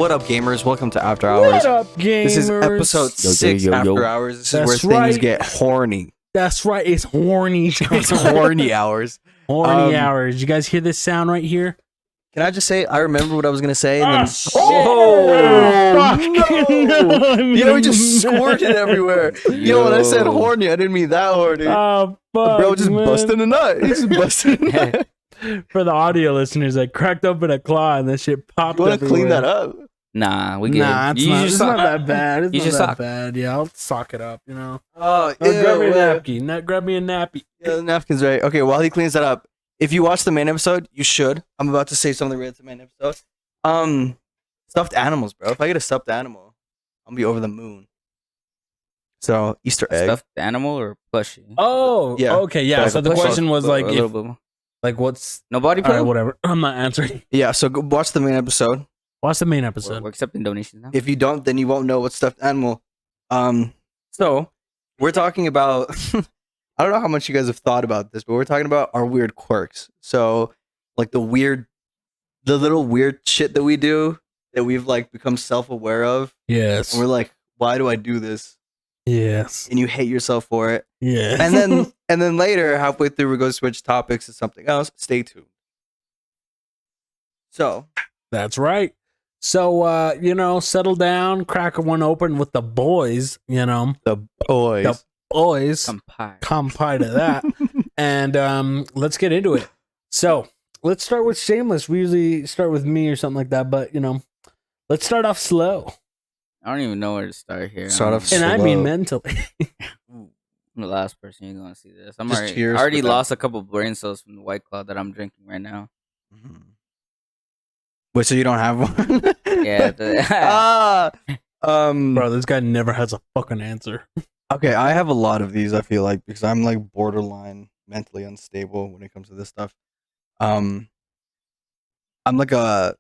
What up, gamers? Welcome to After What Hours. up, gamers? This is episode 6 After Hours. This is where things get horny. That's right. It's horny. It's horny hours. Horny hours. You guys hear this sound right here? Can I just say, I remember what I was going to say. And then, Fuck. No. Yo, we just squirted everywhere. Yo, when I said horny, I didn't mean that horny. Oh, fuck, Bro, just man. busting a nut. He's just busting a nut. For the audio listeners, I cracked open a claw and that shit popped You want everywhere. to clean that up? Nah, we good. Nah, it's not that bad. It's you not just that sock. bad. Yeah, I'll sock it up, you know. Oh, Grab me a napkin. Grab me a nappy. Yeah, the napkin's right. Okay, while he cleans that up, if you watch the main episode, you should. I'm about to say something related to the main episode. Stuffed animals, bro. If I get a stuffed animal, I'll be over the moon. So, Easter egg. Stuffed animal or plushie? Oh, Yeah. okay, yeah. So the Plushie. question was like, a if, little bit more. like, what's No body all right, pillow? whatever. I'm not answering. Yeah, so go watch the main episode. What's the main We're episode? accepting donations now. If you don't, then you won't know what stuffed animal. So we're talking about. I don't know how much you guys have thought about this, but we're talking about our weird quirks. So, like the little weird shit that we do that we've like become self-aware of. Yes. And we're like, why do I do this? Yes. And you hate yourself for it. Yeah. And then later, halfway through, we go switch topics to something else. Stay tuned. So That's right. So, you know, settle down, crack one open with the boys, you know, the boys. The boys, Compire. come pie to that. And let's get into it. So let's start with Shameless. We usually start with me or something like that, but, you know, let's start off slow. I don't even know where to start here. Start off And I mean Slow. mentally. I'm the last person you're gonna see this. I'm Just already, cheers I already for that. lost a couple brain cells from the White Claw that I'm drinking right now. Wait, so you don't have one? Yeah. Bro, this guy never has a fucking answer. Okay, I have a lot of these. I feel like because I'm like borderline mentally unstable when it comes to this stuff. I'm like a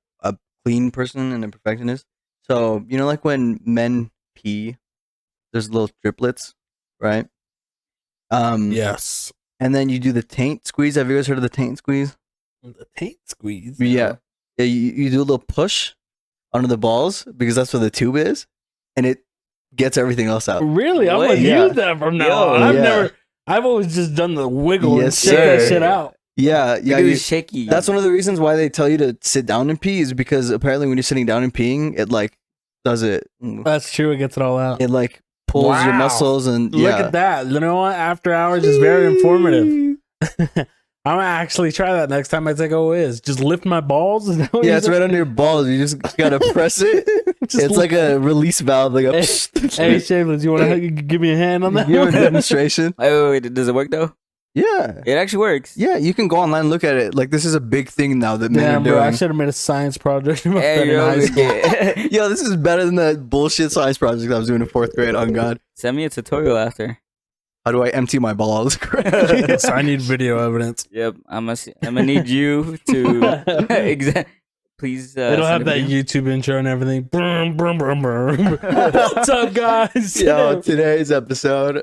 clean person and a perfectionist. So you know, like when men pee, there's little driplets, right? Yes. And then you do the taint squeeze. Have you guys heard of the taint squeeze? The taint squeeze. Yeah. Yeah, you do a little push under the balls because that's where the tube is, and it gets everything else out. Really? I'm gonna Yeah. use that from now Yo, on. I've always just done the wiggle Yes, and shake that sir. shit out. Yeah, yeah. Dude, shaky. That's one of the reasons why they tell you to sit down and pee is because apparently when you're sitting down and peeing, it like does it. That's true. It gets it all out. It like pulls your Wow. muscles and Look yeah. at that. You know what? After Hours is very informative. I'm gonna actually try that next time I take a whiz. Just lift my balls. Is that what Yeah, you it's said? right under your balls. You just gotta press it. Just It's like a release valve. Like a Hey, Shameless, you want to give me a hand on that? you have a demonstration. Wait, does it work though? Yeah. It actually works. Yeah, you can go online and look at it. Like this is a big thing now that men Damn, are bro, I doing. should have made a science project about that Hey, in high yo, school. Yo, this is better than the bullshit science project I was doing in 4th grade. On God, Send me a tutorial after. how do I empty my balls correctly? So I need video evidence. Yep, I'm gonna need you to please. It'll have send a that video. YouTube intro and everything. Brum, brum, brum, brum. What's up, guys? Yo, today's episode.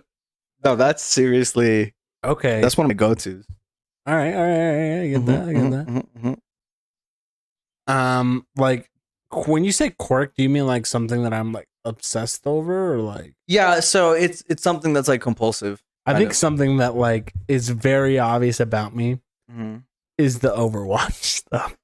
No, that's seriously. Okay. That's one of my go-tos. All right. I get that. I get that. Like when you say quirk, do you mean like something that I'm like obsessed over, or like Yeah, so it's something that's like compulsive. I kind think of. something that like is very obvious about me is the Overwatch stuff.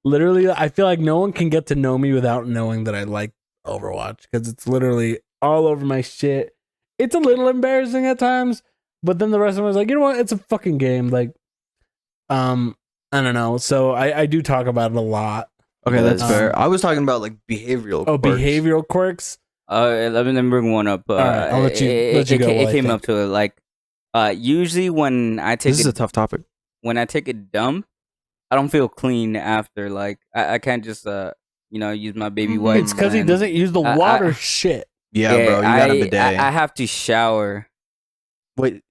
Literally, I feel like no one can get to know me without knowing that I like Overwatch because it's literally all over my shit. It's a little embarrassing at times, but then the rest of them is like, you know what? It's a fucking game. Like, I don't know. So I do talk about it a lot. Okay, that's Um, fair. I was talking about like behavioral. Oh, quirks. behavioral quirks. Let me bring one up. right, I'll let you go while It I came think. up to it like, usually when I take This is a tough topic. when I take a dump, I don't feel clean after. Like I can't just use my baby wipes. It's because he and- doesn't use the I- water shit. Yeah, bro, you got a bidet. I have to shower. Wait,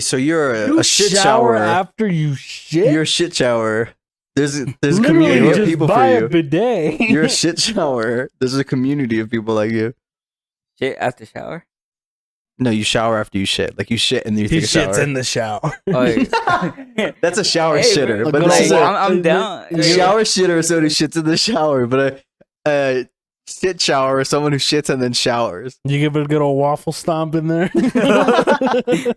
so you're You a shit shower shower. after you shit. You're a shit shower. There's a Literally community of just people buy for a you. bidet. You're a shit shower. There's a community of people like you. Shit after shower. No, you shower after you shit. Like you shit and then you He take a shower. shits in the shower. Oh, yeah. That's a shower Hey, shitter. look, But like, this is a I'm down. shower shitter, so he shits in the shower. But a shit shower or someone who shits and then showers. You give it a good old waffle stomp in there.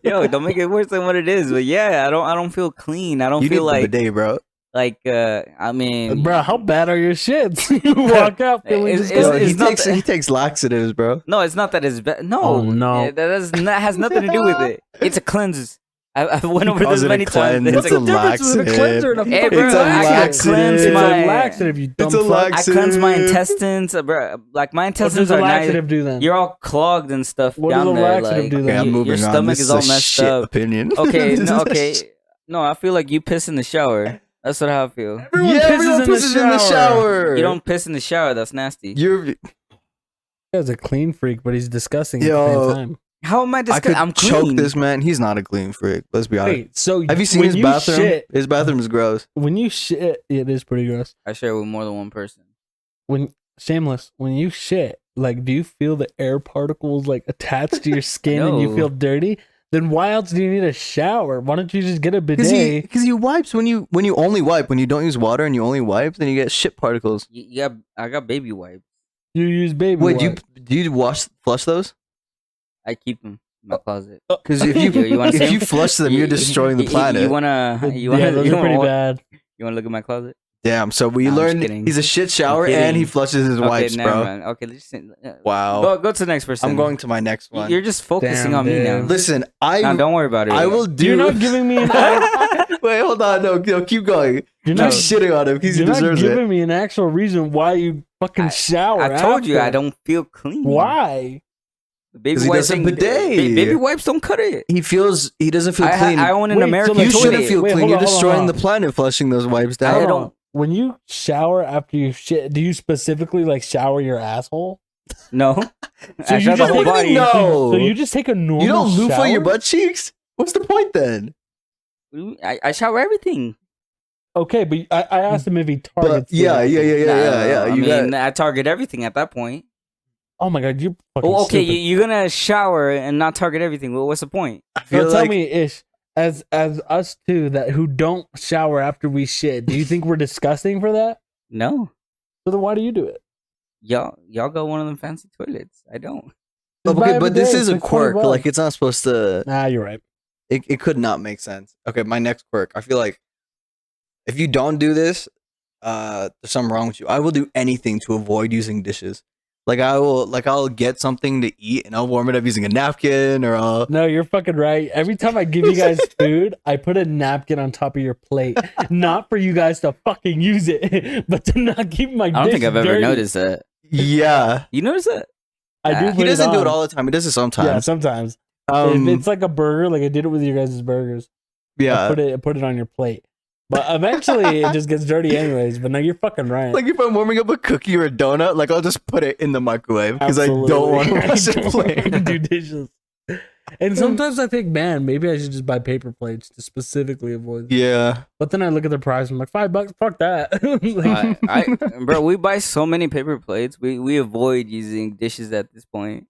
Yo, don't make it worse than what it is. But yeah, I don't feel clean. I don't You feel need like the bidet, bro. I mean, Bro, how bad are your shits? You walk out feeling It's- disgusting. it's not He takes laxatives, bro. no, it's not that it's bad. No, Oh, no. that has nothing to do with it. It's a cleanse. I went over calls this it a many times. cleanse. What's It's the a difference between a laxative. cleanser and a Hey, fucking bro, It's a I laxative. cleanse It's my a laxative, you dumb It's a fuck. laxative. I cleanse my intestines, bro. Like my What intestines does a are nice. laxative do then? You're all clogged and stuff What does down a there. laxative Like do Okay, then? I'm moving your on. stomach This is all a messed shit up. opinion. Okay, This no, is a okay. shit- No, I feel like you piss in the shower. That's what I feel. Everyone pisses in the shower. You don't piss in the shower. That's nasty. You're. He guy's a clean freak, but he's disgusting at the Yo. same time. How am I I disgusting? could I'm choke clean. this man. He's not a clean freak. Let's be honest. Wait, so Have you seen when his bathroom? Shit, His bathroom is gross. when you shit, it is pretty gross. I share it with more than one person. When shameless, when you shit, like, do you feel the air particles like attached to your skin and you No. feel dirty? Then why else do you need a shower? Why don't you just get a bidet? Because he wipes when you only wipe, when you don't use water and you only wipe, then you get shit particles. I got baby wipes. You use baby. Wait, wipe. do you flush those? I keep them in my closet. Because if you You wanna see if you 'em? flush them, you're destroying the planet. You wanna? Yeah, those are pretty bad. You wanna look at my closet? Damn. So we Nah, I'm just learned kidding. he's a shit shower kidding. and he flushes his Okay, wipes, never bro. mind. Okay, let's just, Wow. go to the next person. I'm going to my next one. You're just focusing Damn, on me dude. now. Listen, No, don't worry about it. I will do. You're not giving me an. Wait, hold on. No, keep going. You're Keep not. shitting on him because he You're not deserves giving it. me an actual reason why you fucking shower. I told you after. I don't feel clean. Why? Baby 'Cause he wipes doesn't ain't- bidet. Baby wipes don't cut it. He doesn't feel I clean. own an Wait, so American like, You hold shouldn't toilet. feel Wait, clean. hold You're on, hold destroying on. the planet flushing those wipes I down. don't. When you shower after you shit, do you specifically like shower your asshole? No. So I you shot the just whole take- body. No. So you just take a normal. You don't loofah shower? your butt cheeks? What's the point then? I shower everything. Okay, but I asked him if he But targets. the yeah. I You mean, got, I target everything at that point. Oh my god, you're fucking. Oh, okay, stupid. you're gonna shower and not target everything. Well, what's the point? I So feel tell like me, Ish, as us two that who don't shower after we shit, do you think we're disgusting for that? No, So then why do you do it? y'all got one of them fancy toilets. I don't. Just buy okay, a but this bidet, is a it's like quirk. $20. Like it's not supposed to. Nah, you're right. It could not make sense. Okay, my next quirk. I feel like if you don't do this, there's something wrong with you. I will do anything to avoid using dishes. I'll get something to eat and I'll warm it up using a napkin or I'll. No, you're fucking right. Every time I give you guys food, I put a napkin on top of your plate. Not for you guys to fucking use it, but to not keep my I don't dish think I've ever dirty. noticed that. Yeah, You notice that? I do. He put he doesn't do it on. all the time. He does it Yeah, sometimes. sometimes. Um, if it's like a burger, like I did it with your guys' burgers. I yeah. put it on your plate. But eventually it just gets dirty anyways. But no, you're fucking right. Like if I'm warming up a cookie or a donut, like I'll just put it in the microwave because I don't want to wash the I don't wanna plate. do dishes. And sometimes I think, man, maybe I should just buy paper plates to specifically avoid. Yeah. But then I look at the price, I'm like, $5, fuck that. Like, Bro, we buy so many paper plates. We avoid using dishes at this point.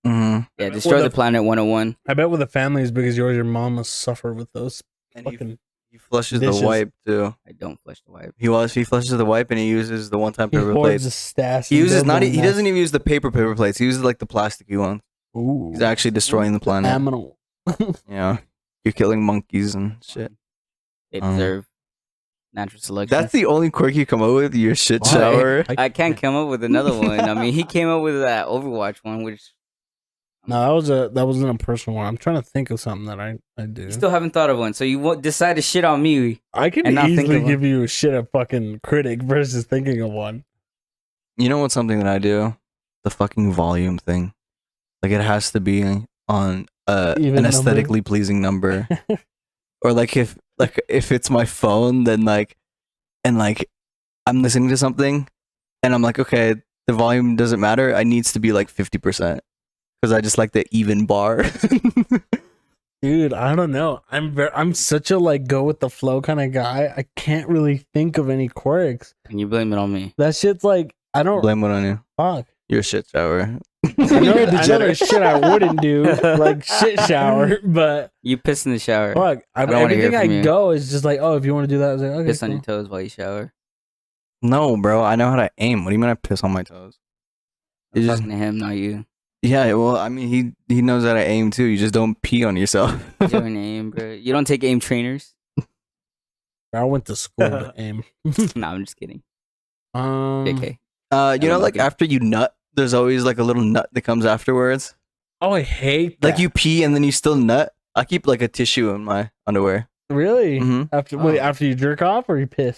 Mm-hmm. Yeah, destroy the planet 101. I bet with a family as big as yours, your mom must suffer with those And fucking. he flushes dishes. the wipe too. I don't flush the wipe. He flushes the wipe and he uses the one-time He paper hoards plates. a stash. He and uses builds not. a He nest. doesn't even use the paper plates. He uses like the plasticky ones. Ooh. He's actually destroying the planet. Aminal. Yeah, you're killing monkeys and shit. They Um, deserve natural selection. That's the only quirk you come up with. Your shit Why? shower. I can't come up with another one. I mean, he came up with that Overwatch one, which No, that wasn't a personal one. I'm trying to think of something that I do. you still haven't thought of one. So you won't decide to shit on me. I can and not think easily of give you a shit a fucking critic versus thinking of one. You know what's something that I do? The fucking volume thing. Like it has to be on Even an number? aesthetically pleasing number. Or like if it's my phone, then like I'm listening to something and I'm like, okay, the volume doesn't matter. I needs to be like 50%. Because I just like the even bar. Dude, I don't know. I'm such a like go with the flow kind of guy. I can't really think of any quirks. And you blame it on me. That shit's like I don't Blame it on you. fuck. You're a shit shower. I know there's shit I wouldn't do, like shit shower, but You piss in the shower. fuck. don't wanna hear Everything from I you. go is just like, oh, if you want to do that, I was like, okay. Piss on your cool. toes while you shower. No, bro. I know how to aim. What do you mean I piss on my toes? I'm You just talking to him, not you. yeah. Well, I mean, he knows how to aim too. You just don't pee on yourself. You don't aim, bro. You don't take aim trainers. I went to school to aim. No, I'm just kidding. Okay. JK. You know, like Okay. after you nut, there's always like a little nut that comes afterwards. Oh, I hate that. Like you pee and then you still nut. I keep like a tissue in my underwear. Really? Mhm. After you jerk off or you piss?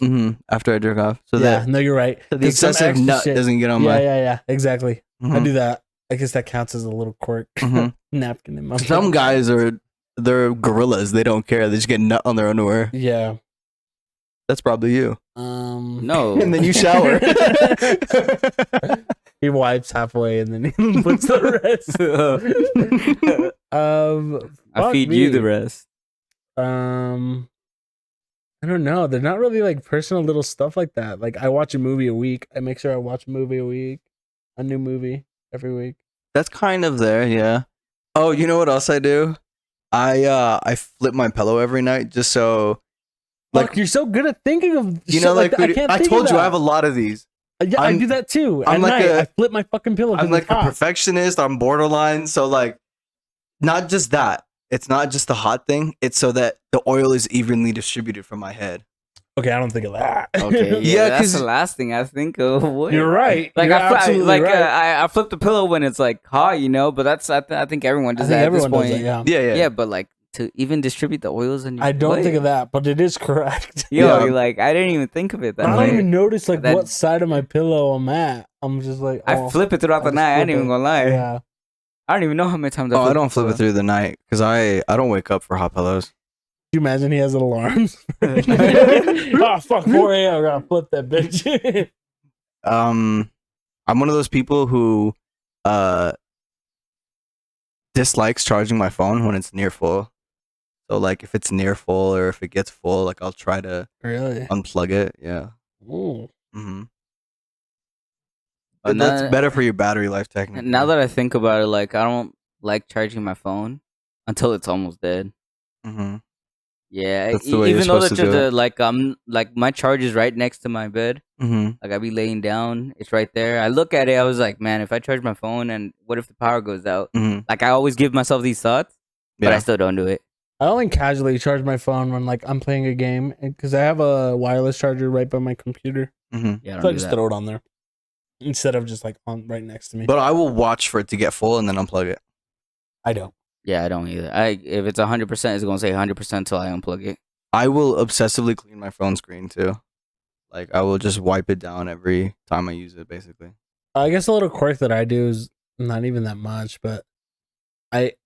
After I jerk off, so Yeah, that no, you're right. so the 'Cause some excessive extra nut shit- doesn't get on Yeah, my. yeah, exactly. I Mhm. do that. I guess that counts as a little quirk. Mhm. Napkin in my Some guys they're gorillas. They don't care. They just get nut on their underwear. Yeah. That's probably you. No. And then you shower. He wipes halfway and then he puts the rest. I fuck feed me. you the rest. I don't know. They're not really like personal little stuff like that. Like I watch a movie a week. I make sure I watch a movie a week, a new movie every week. That's kind of there, yeah. Oh, you know what else I do? I flip my pillow every night just so. Like you're so good at thinking of You shit know, like like that. I can't. I think told of you, that. I have a lot of these. Yeah, I I'm- do that too. I'm At like night, a- I flip my fucking pillow. 'cause I'm like it's a hot. perfectionist. I'm borderline. So like, not just that. It's not just the hot thing. It's so that the oil is evenly distributed from my head. Okay, I don't think of that. Okay, Yeah, yeah, that's 'cause- the last thing I think of. What? You're right. Like You're I, fl- absolutely like right. I flip the pillow when it's like hot, you know. But that's I think everyone I does think that at this everyone does point. that. Yeah. Yeah. But like to even distribute the oils in your I don't think way. of that, but it is correct. Yo, Yeah. you're like I didn't even think of it that I way. don't even notice like That- what side of my pillow I'm at. I'm just like, I oh, flip it throughout the just night. I ain't flip even it. gonna lie. Yeah. I don't even know how many times Oh, I flip don't the flip it pillow. through the night because I don't wake up for hot pillows. You imagine he has alarms? Oh fuck, 4 a.m. I gotta flip that bitch. I'm one of those people who dislikes charging my phone when it's near full. So like if it's near full or if it gets full, like I'll try to Really? unplug it. Yeah. Ooh. Mm-hmm. But That's now- better for your battery life, technically. Now that I think about it, like I don't like charging my phone until it's almost dead. Mm-hmm. Yeah, That's the way you're even though supposed the, to do the like like my charge is right next to my bed. Mm-hmm. Like I be laying down, it's right there. I look at it, I was like, man, if I charge my phone and what if the power goes out? Mm-hmm. Like I always give myself these thoughts, but I Yeah. still don't do it. I only casually charge my phone when like I'm playing a game because I have a wireless charger right by my computer. Mm-hmm. Yeah, I So I don't do just that. throw it on there instead of just like on right next to me. But I will watch for it to get full and then unplug it. I don't. Yeah, I don't either. If it's 100%, it's gonna say 100% until I unplug it. I will obsessively clean my phone screen too. Like I will just wipe it down every time I use it, basically. I guess a little quirk that I do is not even that much, but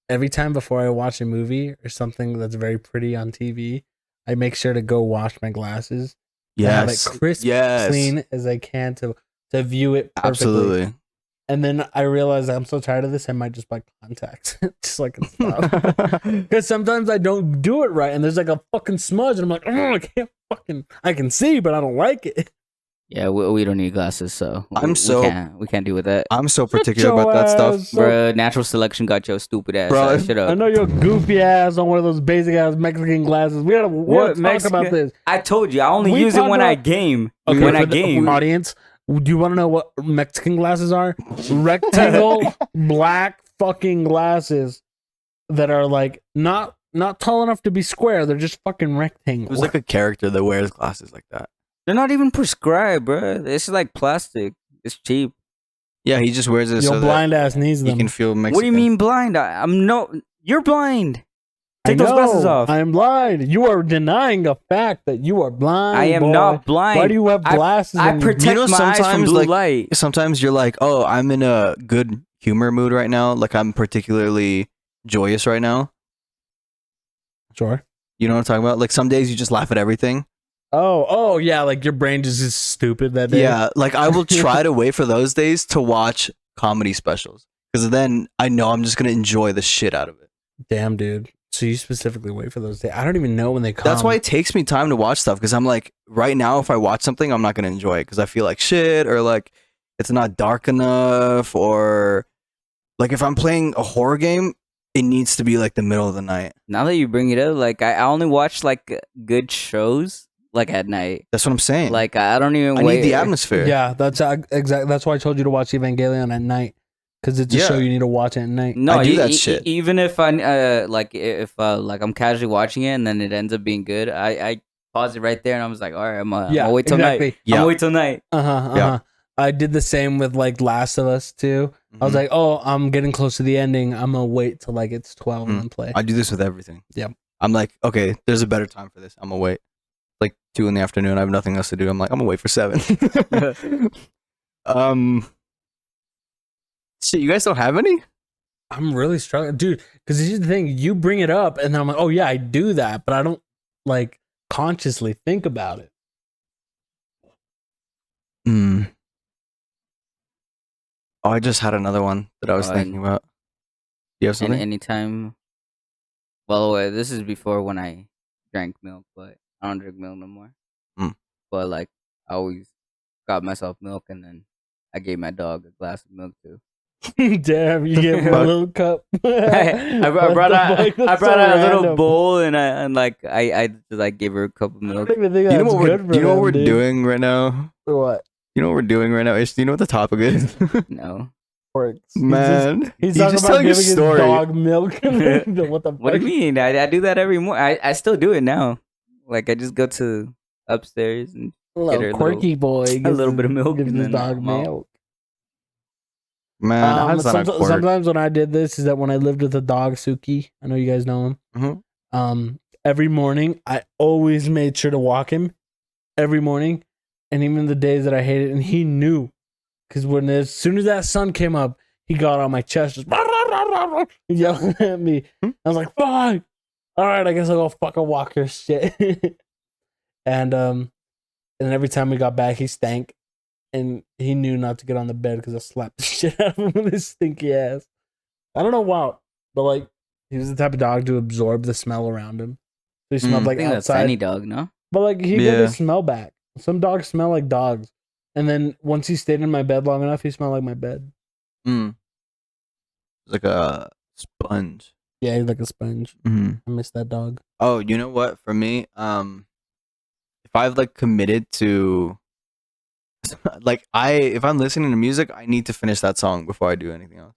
every time before I watch a movie or something that's very pretty on TV, I make sure to go wash my glasses. And have it crisp, clean as I can to view it perfectly. Absolutely. And then I realize I'm so tired of this, I might just buy contacts just so I can stop. Because sometimes I don't do it right, and there's like a fucking smudge, and I'm like, oh, I can't fucking. I can see, but I don't like it. Yeah, we don't need glasses, so we can't deal with that. I'm so particular Your about that stuff. ass. So- Bruh, natural selection got your stupid ass. Bro, Shut up. I know you're goofy ass on one of those basic ass Mexican glasses. We gotta talk Mexican- about this. I told you, I only We use it talked when I about- game. Okay, when I for the game. audience, do you want to know what Mexican glasses are? Rectangle black fucking glasses that are like not tall enough to be square. They're just fucking rectangle. There's like a character that wears glasses like that. They're not even prescribed, bro. It's like plastic. It's cheap. Yeah, he just wears it Your so blind ass needs that he them. can feel Mexican. What do you mean blind? I'm no. You're blind. Take I those glasses know, off. I am blind. You are denying the fact that you are blind. I am boy. not blind. Why do you have glasses? I and- protect You know, my eyes from sometimes, blue like- light. Sometimes you're like, oh, I'm in a good humor mood right now. Like I'm particularly joyous right now. Sure. You know what I'm talking about? Like some days you just laugh at everything. Oh, yeah. Like your brain just is stupid that day. Yeah, like I will try to wait for those days to watch comedy specials because then I know I'm just gonna enjoy the shit out of it. Damn, dude. So you specifically wait for those days? I don't even know when they come. That's why it takes me time to watch stuff because I'm like, right now, if I watch something, I'm not gonna enjoy it because I feel like shit or like it's not dark enough or like if I'm playing a horror game, it needs to be like the middle of the night. Now that you bring it up, like I only watch like good shows like at night. That's what I'm saying. Like I don't even. I need the atmosphere. Yeah, that's exactly. That's why I told you to watch Evangelion at night, because it's a show you need to watch at night. No, I do that shit. Even if I like if like I'm casually watching it and then it ends up being good, I pause it right there and I was like, all right, I'm gonna wait till night. Yeah. I'm gonna wait till night. Yeah. I did the same with like Last of Us too. I was like, oh, I'm getting close to the ending. I'm gonna wait till like it's 12 and then play. I do this with everything. Yeah. I'm like, okay, there's a better time for this. I'm gonna wait. Like 2 in the afternoon. I have nothing else to do. I'm like, I'm gonna wait for 7. Shit, you guys don't have any? I'm really struggling, dude. Because here's the thing: you bring it up, and then I'm like, oh yeah, I do that, but I don't like consciously think about it. Oh, I just had another one that I was thinking about. You have something? Anytime. Well, this is before when I drank milk, but I don't drink milk no more. But like, I always got myself milk, and then I gave my dog a glass of milk too. Damn, you gave him a little cup. I brought out a little bowl, and I just like gave her a cup of milk. You know what we're doing right now? What? You know what we're doing right now? Do you know what the topic is? No. Quirks. Man, he's talking just about telling giving a story. his dog milk. What the fuck? What do you mean? I do that every morning. I still do it now. Like I just go to upstairs and get her quirky boy. a little bit of milk, gives and his then dog milk. Man, sometimes when I did this is that when I lived with the dog Suki. I know you guys know him. Every morning I always made sure to walk him every morning, and even the days that I hated, and he knew. Because as soon as that sun came up, he got on my chest, just yelling at me. I was like, "Fuck! All right, I guess I'll go fucking walk your shit." and every time we got back, he stank, and he knew not to get on the bed because I slapped the shit out of him with his stinky ass. I don't know why, but like he was the type of dog to absorb the smell around him. So he smelled like outside. That's any dog, no? But like he get his smell back. Some dogs smell like dogs. And then once he stayed in my bed long enough, he smelled like my bed. It's like a sponge. Yeah, he's like a sponge. I miss that dog. Oh, you know what? For me, if I've like committed to, like if I'm listening to music, I need to finish that song before I do anything else.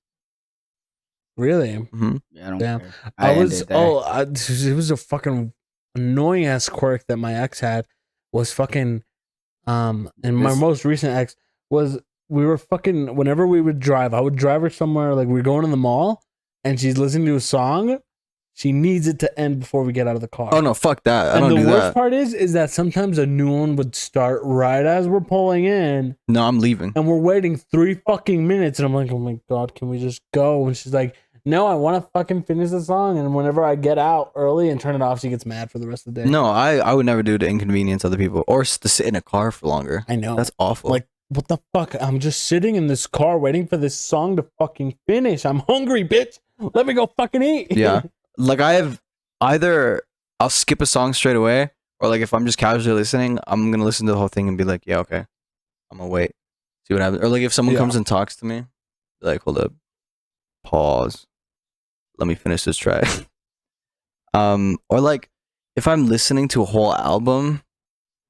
Really? Yeah, I don't care. It was a fucking annoying ass quirk that my ex had. Was fucking. And my most recent ex was we were fucking whenever we would drive, I would drive her somewhere like we were going to the mall and she's listening to a song. She needs it to end before we get out of the car. Oh no, fuck that. I don't do that. And the worst part is that sometimes a new one would start right as we're pulling in. No, I'm leaving. And we're waiting 3 fucking minutes and I'm like, oh my God, can we just go? And she's like, no, I want to fucking finish the song. And whenever I get out early and turn it off, she gets mad for the rest of the day. No, I would never do to inconvenience other people or to sit in a car for longer. I know. That's awful. Like, what the fuck? I'm just sitting in this car waiting for this song to fucking finish. I'm hungry, bitch. Let me go fucking eat. Yeah. Like I have either I'll skip a song straight away or like if I'm just casually listening, I'm going to listen to the whole thing and be like, yeah, okay. I'm going to wait. See what happens. Or like if someone comes and talks to me, like, hold up. Pause. Let me finish this track. Or like if I'm listening to a whole album,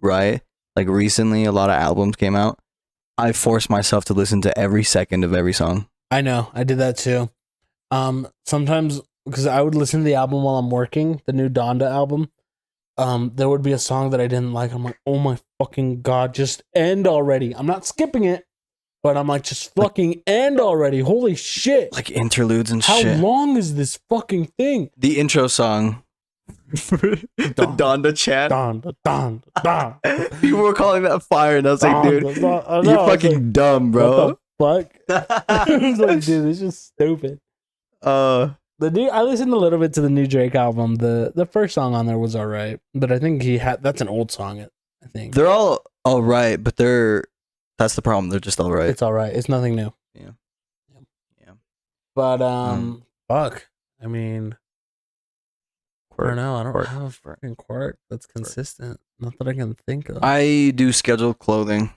right? Like recently a lot of albums came out. I force myself to listen to every second of every song. I know. I did that too. Sometimes because I would listen to the album while I'm working, the new Donda album. There would be a song that I didn't like. I'm like, oh my fucking God, just end already. I'm not skipping it. But I'm like, just fucking end already. Holy shit. Like interludes and How shit. How long is this fucking thing? The intro song. The Donda chant. Donda. People were calling that fire, and I was like, dude, you're fucking dumb, bro. What the fuck? I was like, dude, this is stupid. I listened a little bit to the new Drake album. The first song on there was alright. But I think that's an old song, I think. They're all alright, but that's the problem. They're just alright. It's alright. It's nothing new. Yeah. But fuck. I mean, quirk, I don't know. I don't quirk, have a fucking quirk that's consistent. Not that I can think of. I do scheduled clothing.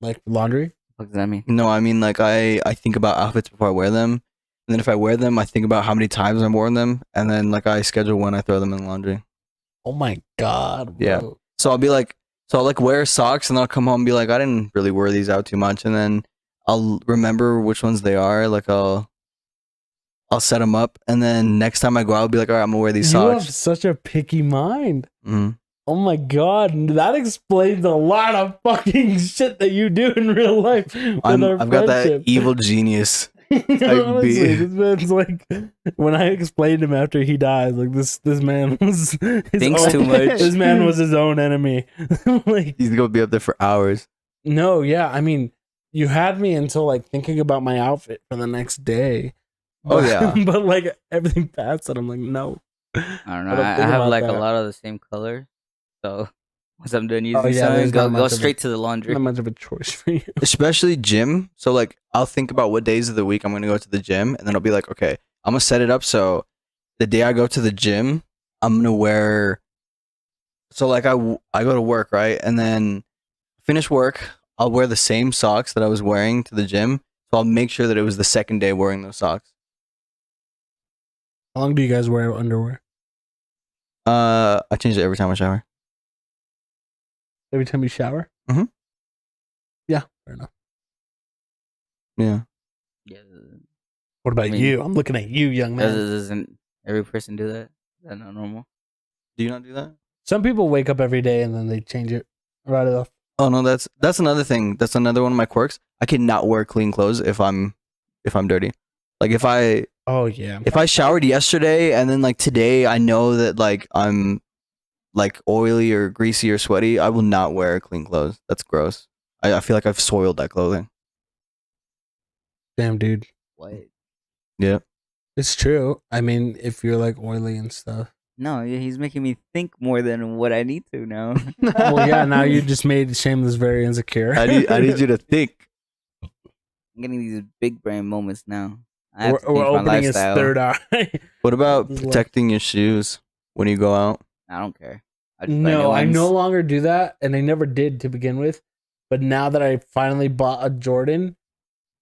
Like laundry? What does that mean? No, I mean like I think about outfits before I wear them. And then if I wear them, I think about how many times I've worn them. And then like I schedule when I throw them in laundry. Oh my God. Bro. Yeah. So I'll be like, I'll like wear socks and I'll come home and be like, I didn't really wear these out too much, and then I'll remember which ones they are. Like I'll set them up, and then next time I go out, I'll be like, all right, I'm gonna wear these You socks. have such a picky mind. Mm-hmm. Oh my god, that explains a lot of fucking shit that you do in real life. I've got that evil genius. Honestly, this man's like, when I explained him after he died, like this man was thinks too much. This man was his own enemy. Like, he's gonna be up there for hours. No, yeah, I mean, you had me until like thinking about my outfit for the next day. Oh yeah, but like everything past that, I'm like, no. I don't know. I have like a lot of the same color, so once I'm done using something, go straight to the laundry. Not much of a choice for you, especially gym. So like, I'll think about what days of the week I'm gonna go to the gym, and then I'll be like, okay, I'm gonna set it up so the day I go to the gym, I'm gonna wear. So like, I go to work, right, and then finish work, I'll wear the same socks that I was wearing to the gym. So I'll make sure that it was the second day wearing those socks. How long do you guys wear underwear? I change it every time I shower. Every time you shower? Mm-hmm. Yeah, fair enough. Yeah. What about you? I'm looking at you, young man. Doesn't every person do that? Is that not normal? Do you not do that? Some people wake up every day and then they change it right off. Oh no, that's another thing. That's another one of my quirks. I cannot wear clean clothes if I'm dirty. Like if I showered yesterday and then like today I know that like I'm like oily or greasy or sweaty, I will not wear clean clothes. That's gross. I feel like I've soiled that clothing. Damn, dude. What? Yeah. It's true. I mean, if you're like oily and stuff. No, he's making me think more than what I need to now. Well, yeah, now you just made Shameless very insecure. I need you to think. I'm getting these big brain moments now. We're opening his third eye. What about protecting your shoes when you go out? I don't care. No, I no longer do that, and I never did to begin with. But now that I finally bought a Jordan,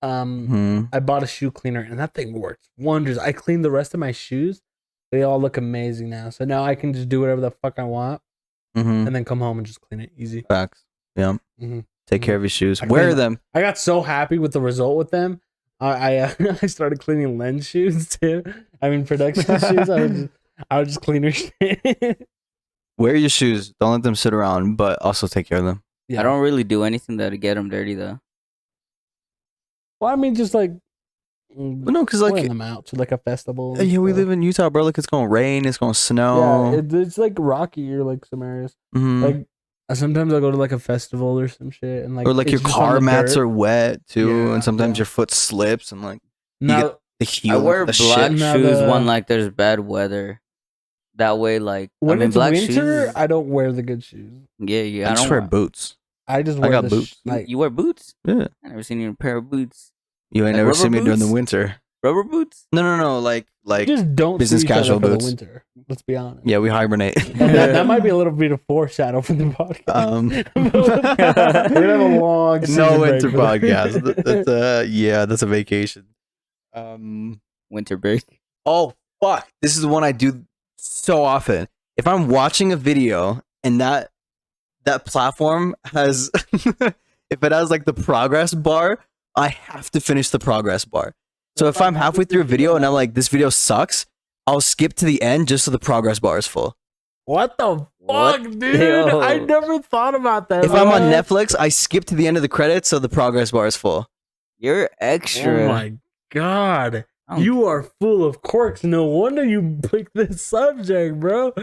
I bought a shoe cleaner, and that thing works wonders. I cleaned the rest of my shoes. They all look amazing now. So now I can just do whatever the fuck I want, and then come home and just clean it easy. Facts. Yeah. Take care of your shoes. Wear them. I got so happy with the result with them. I started cleaning lens shoes too. I mean production shoes. I would just clean her shit. Wear your shoes. Don't let them sit around, but also take care of them. Yeah. I don't really do anything to get them dirty though. Well, I mean, just like no, because like them out to like a festival. Yeah, we live in Utah, bro. Like it's gonna rain, it's gonna snow. Yeah, it's like rocky or like some areas. Like sometimes I'll go to like a festival or some shit, and like or like your car mats are wet too, and sometimes your foot slips and like now the heel. I wear black shoes when like there's bad weather. That way, like when it's black winter, shoes, I don't wear the good shoes. Yeah. I just wear boots. I got boots. You wear boots? Yeah. I never seen you in a pair of boots. You ain't never seen me during the winter. Rubber boots? No. Like just don't business casual boots. For the winter. Let's be honest. Yeah, we hibernate. that might be a little bit of foreshadow for the podcast. We're gonna have a long no winter podcast. That's a vacation. Winter break. Oh fuck! This is one I do so often. If I'm watching a video and that platform has, if it has like the progress bar, I have to finish the progress bar. So if I'm halfway through a video and I'm like, this video sucks, I'll skip to the end just so the progress bar is full. What the fuck, dude? Yo. I never thought about that. If I'm on Netflix, I skip to the end of the credits so the progress bar is full. You're extra. Oh my god. You are full of quirks. No wonder you picked this subject, bro.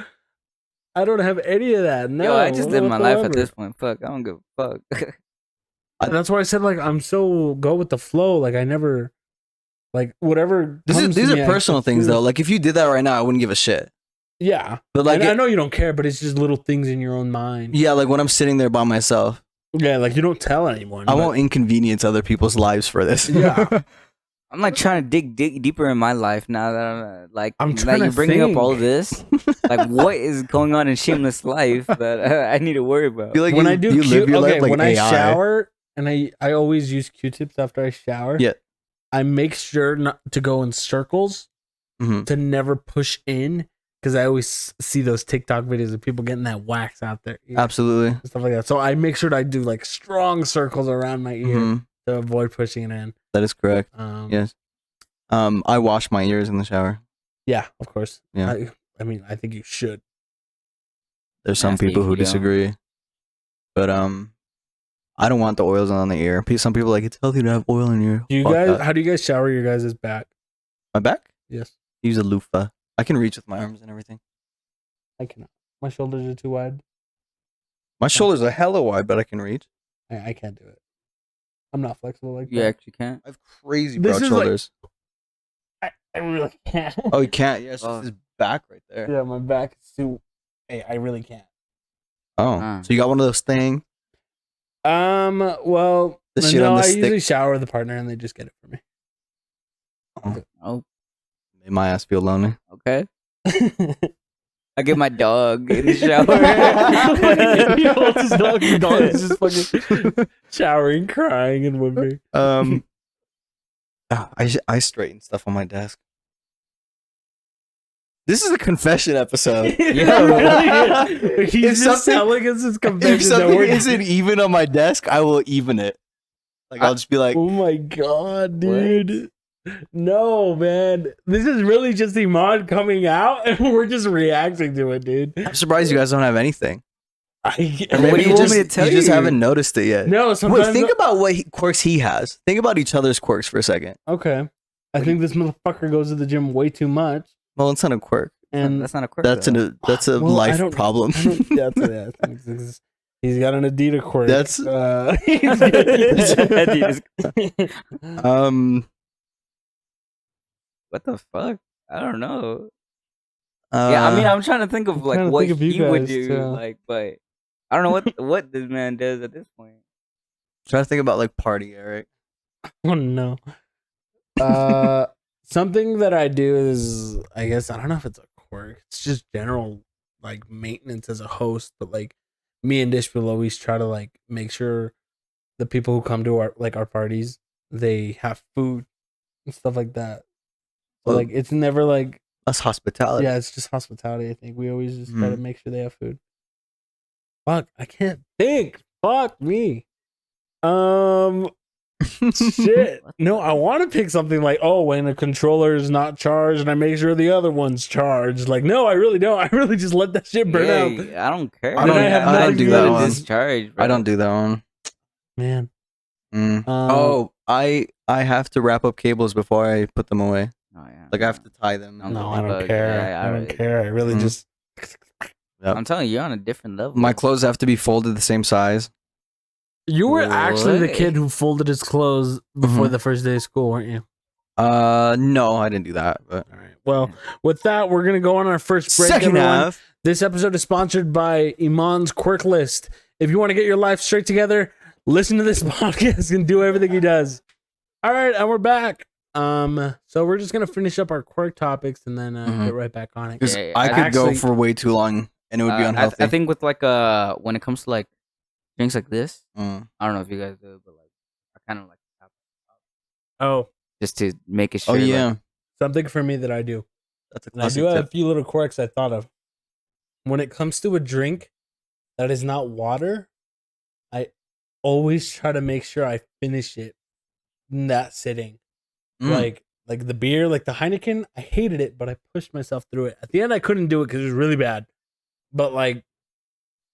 I don't have any of that. No, yo, I just live my life at this point. Fuck, I don't give a fuck. That's why I said like I'm so go with the flow. Like I never, like whatever. These are personal things though. Like if you did that right now, I wouldn't give a shit. Yeah, but like I know you don't care, but it's just little things in your own mind. Yeah, like when I'm sitting there by myself. Yeah, like you don't tell anyone. I won't inconvenience other people's lives for this. Yeah. I'm like trying to dig deeper in my life now that I'm trying you're bringing up all this. Like, what is going on in Shameless life that I need to worry about? Like when I do when I shower and I always use Q-tips after I shower. Yeah, I make sure not to go in circles to never push in because I always see those TikTok videos of people getting that wax out there. Absolutely. Stuff like that. So I make sure that I do like strong circles around my ear to avoid pushing it in. That is correct. Yes. I wash my ears in the shower. Yeah, of course. Yeah. I mean, I think you should. There's some people who disagree, but I don't want the oils on the ear. Some people are like, it's healthy to have oil in your. How do you guys shower your guys' back? My back? Yes. Use a loofah. I can reach with my arms and everything. I cannot. My shoulders are too wide. My shoulders are hella wide, but I can reach. I can't do it. I'm not flexible like that. You actually can't. I have crazy broad shoulders. I really can't. Oh, you can't? Yeah, it's just his back right there. Yeah, my back is too. I really can't. Oh, so you got one of those things? Well, no, I usually shower with a partner and they just get it for me. Oh. Made my ass feel lonely. Okay. I get my dog in the shower. He holds his dog. The dog is just fucking showering, crying, and whimpering. I straighten stuff on my desk. This is a confession episode. Yeah, really. He's just telling us his confession. If something isn't even on my desk, I will even it. Like I'll just be like, "Oh my god, dude! What? No, man, this is really just Iman coming out, and we're just reacting to it, dude." I'm surprised you guys don't have anything. What do you want me to tell you? You just haven't noticed it yet. No, sometimes. Wait, think about what quirks he has. Think about each other's quirks for a second. Okay, I think this motherfucker goes to the gym way too much. Well, it's not a quirk. And that's not a quirk. That's a life problem. He's got an Adidas quirk. That's what the fuck? I don't know. Yeah, I mean, I'm trying to think of like what he would do, like, but I don't know what this man does at this point. Try to think about like party Eric. Oh no. Something that I do is, I guess, I don't know if it's a quirk. It's just general like maintenance as a host, but like me and Dish will always try to like make sure the people who come to our parties, they have food and stuff like that. So like it's never like us hospitality. Yeah, it's just hospitality. I think we always just try to make sure they have food. Fuck, I can't think. Fuck me. Shit. No, I want to pick something like, oh, when a controller is not charged and I make sure the other one's charged. Like, no, I really don't. I really just let that shit burn out. I don't care. I don't do that one. Discharge, I don't do that one. Man. I have to wrap up cables before I put them away. Oh, yeah. Like I have to tie them. No, I don't care. I don't care. I really just. Yep. I'm telling you, you're on a different level. My clothes have to be folded the same size. You were actually the kid who folded his clothes before the first day of school, weren't you? No, I didn't do that. But all right. Well, with that, we're gonna go on our first break. Second half. This episode is sponsored by Iman's Quirk List. If you want to get your life straight together, listen to this podcast and do everything he does. All right, and we're back. So we're just gonna finish up our quirk topics and then get right back on it. Because I could go for way too long and it would be unhealthy. I think with like when it comes to like drinks like this, I don't know if you guys do, but like I kind of like tap it up. Oh, just to make it sure. Oh yeah, like, something for me that I do. That's a classic I do have tip. a few little quirks I thought of. When it comes to a drink that is not water, I always try to make sure I finish it in that sitting. Like the beer, like the Heineken, I hated it, but I pushed myself through it. At the end, I couldn't do it because it was really bad. But like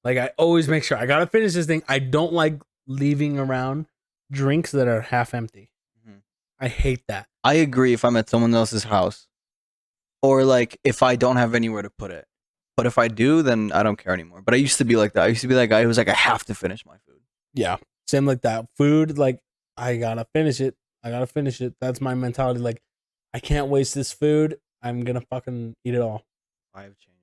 I always make sure I gotta finish this thing. I don't like leaving around drinks that are half empty. I hate that. I agree if I'm at someone else's house, or like if I don't have anywhere to put it. But if I do, then I don't care anymore. But I used to be like that. I used to be that guy who was like, I have to finish my food. Yeah, same like that. Food, like I gotta finish it. I gotta finish it. That's my mentality. Like, I can't waste this food. I'm gonna fucking eat it all. I have changed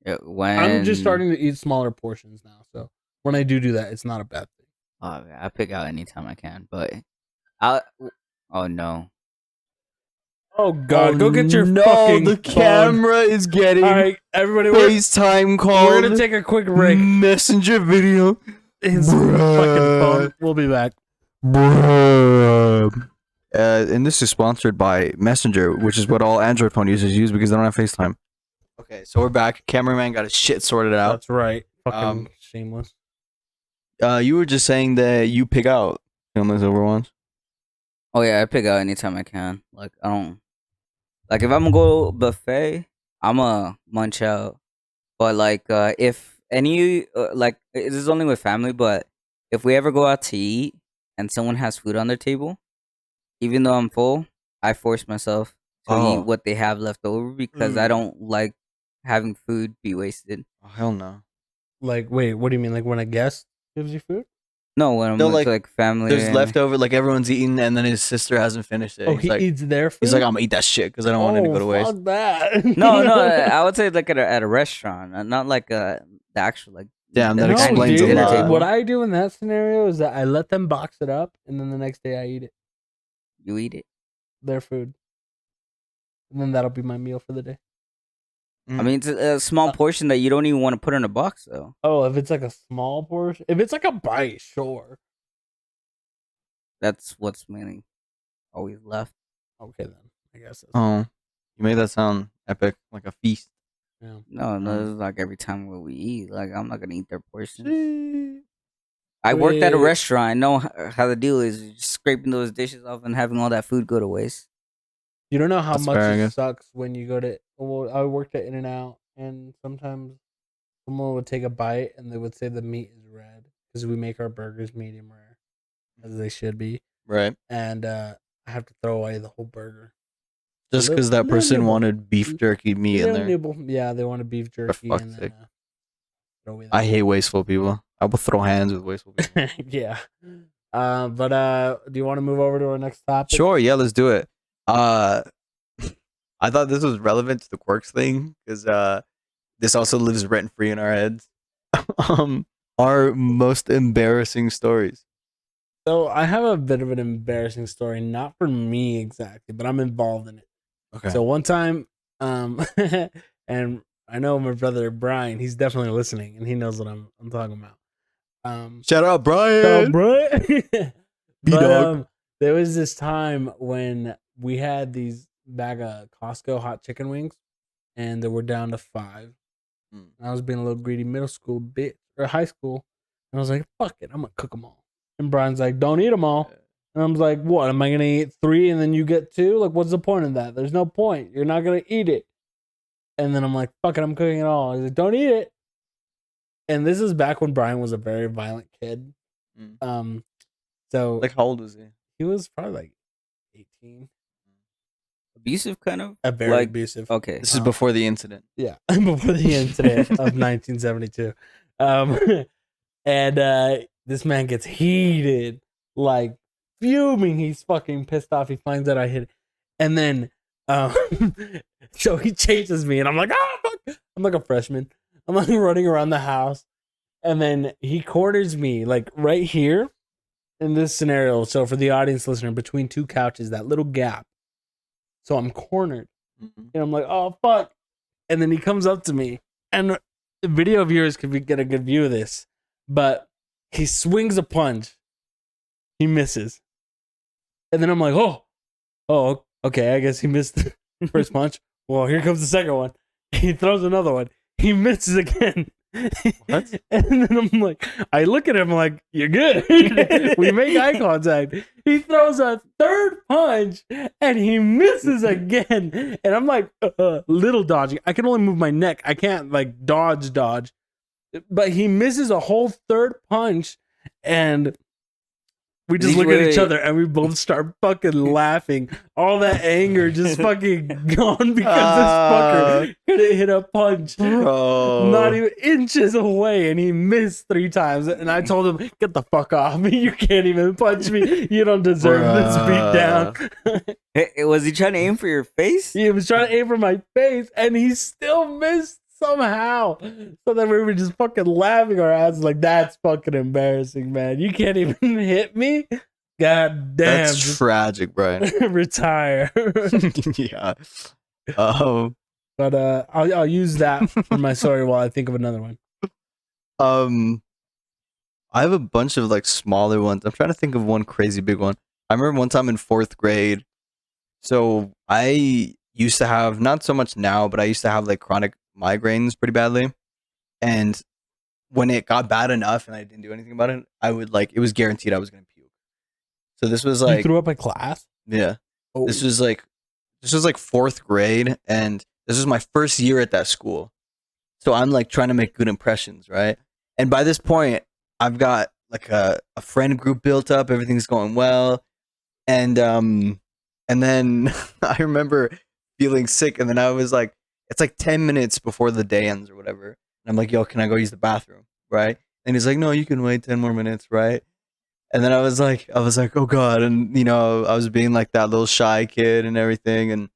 now. Yeah, I'm just starting to eat smaller portions now. So when I do that, it's not a bad thing. Oh, I pick out anytime I can, but oh no. Oh God! Go get your fucking the camera is getting. All right, everybody. FaceTime call. We're gonna take a quick break. Messenger video. His fucking phone. We'll be back. And this is sponsored by Messenger, which is what all Android phone users use because they don't have FaceTime. Okay, so we're back. Cameraman got his shit sorted out. That's right. Fucking shameless. You were just saying that you pick out Killing Overwatch. Oh yeah, I pick out anytime I can. Like I don't like if I'm gonna go buffet, I'ma munch out. But like if any like this is only with family, but if we ever go out to eat and someone has food on their table, even though I'm full, I force myself to eat what they have left over because I don't like having food be wasted. Oh hell no. Like, wait, what do you mean? Like when a guest gives you food? No, when I'm No, with like, family, There's leftover, like everyone's eating, and then his sister hasn't finished it. Oh, he's he like, eats their food. he's like, I'm gonna eat that shit because I don't want it to go to waste. Fuck that. No, I would say like at a restaurant, not like the actual like. Damn, that No, explains dude, a lot. What I do in that scenario is that I let them box it up, and then the next day I eat it. You eat it. Their food, and then that'll be my meal for the day. I mean, it's a small portion that you don't even want to put in a box, though. Oh, if it's like a small portion, if it's like a bite, sure. That's what's mainly always left. Okay, then I guess. Oh, you made that sound epic, like a feast. Yeah. No, it's like every time when we eat, like I'm not gonna eat their portions. I worked at a restaurant. I know how the deal is. You're just scraping those dishes off and having all that food go to waste. You don't know how That's much fair, I it guess. sucks when you go to. Well, I worked at In-N-Out, and sometimes someone would take a bite and they would say the meat is red because we make our burgers medium rare, as they should be. Right. And I have to throw away the whole burger. Just because that person nibble. wanted beef jerky meat in there. Nibble. Yeah, they wanted beef jerky. fuck's And sake. then, throw away I hate wasteful people. I will throw hands with wasteful people. yeah. But do you want to move over to our next topic? Sure, yeah, let's do it. I thought this was relevant to the Quirks thing because this also lives rent free in our heads. Our most embarrassing stories. So I have a bit of an embarrassing story, not for me exactly, but I'm involved in it. Okay. So one time, and I know my brother Brian, he's definitely listening, and he knows what I'm talking about. Shout out Brian. Brian. B-Dog. There was this time when we had these bag of Costco hot chicken wings, and they were down to 5. I was being a little greedy middle school bitch or high school, and I was like, "Fuck it, I'm gonna cook them all." And Brian's like, "Don't eat them all." And I'm like, "What? Am I gonna eat 3 and then you get 2? Like, what's the point in that? There's no point. You're not gonna eat it." And then I'm like, "Fuck it, I'm cooking it all." He's like, "Don't eat it." And this is back when Brian was a very violent kid. So Like, how old was he? he was probably like 18. Abusive, kind of. Very Like, abusive. Okay. This is before the incident. Yeah, before the incident of 1972. And this man gets heated, like fuming. He's fucking pissed off. He finds out I hit it. And then, so he chases me, and I'm like, ah, fuck. I'm like a freshman. I'm like running around the house. And then he corners me, like right here in this scenario. So for the audience listener, between 2 couches, that little gap. So I'm cornered. And I'm like, oh, fuck. And then he comes up to me. And the video viewers could get a good view of this. But he swings a punch. He misses. And then I'm like, oh, okay. I guess he missed the first punch. Well, here comes the second one. He throws another one. He misses again. What? And then I'm like, I look at him like, you're good. We make eye contact. He throws a 3rd punch and he misses again. And I'm like, little dodging. I can only move my neck. I can't like dodge. But he misses a whole 3rd punch, and we just look at each other and we both start fucking laughing. All that anger just fucking gone because this fucker couldn't hit a punch. Bro. Not even inches away, and he missed 3 times. And I told him, get the fuck off me. You can't even punch me. You don't deserve this beat down. Hey, was he trying to aim for your face? He was trying to aim for my face, and he still missed somehow. So then we were just fucking laughing our asses like, that's fucking embarrassing, man. You can't even hit me? God damn. That's tragic, Brian. Retire. Yeah. But I'll use that for my story while I think of another one. I have a bunch of like smaller ones. I'm trying to think of one crazy big one. I remember one time in 4th grade. So I used to have, not so much now, but I used to have like chronic migraines pretty badly, and when it got bad enough and I didn't do anything about it, I would like it was guaranteed I was gonna puke. So this was You like threw up at class? yeah, Oh. this was like 4th grade, and this was my first year at that school. So I'm like trying to make good impressions, right? And by this point, I've got like a friend group built up. Everything's going well, and then I remember feeling sick, and then I was like, it's like 10 minutes before the day ends or whatever. And I'm like, yo, can I go use the bathroom? Right? And he's like, no, you can wait 10 more minutes, right? And then I was like, oh God. And you know, I was being like that little shy kid and everything. And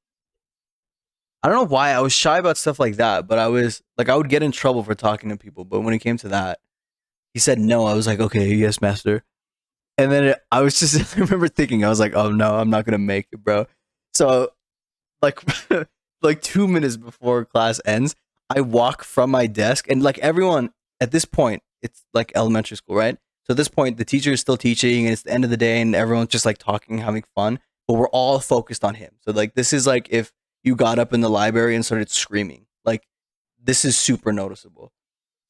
I don't know why I was shy about stuff like that, but I was like, I would get in trouble for talking to people. But when it came to that, he said no. I was like, okay, yes, master. And then I was just, I remember thinking, I was like, oh no, I'm not gonna make it, bro. So like, like 2 minutes before class ends, I walk from my desk, and like everyone at this point, it's like elementary school, right? So at this point, the teacher is still teaching, and it's the end of the day, and everyone's just like talking, having fun, but we're all focused on him. So like, this is like if you got up in the library and started screaming, like this is super noticeable.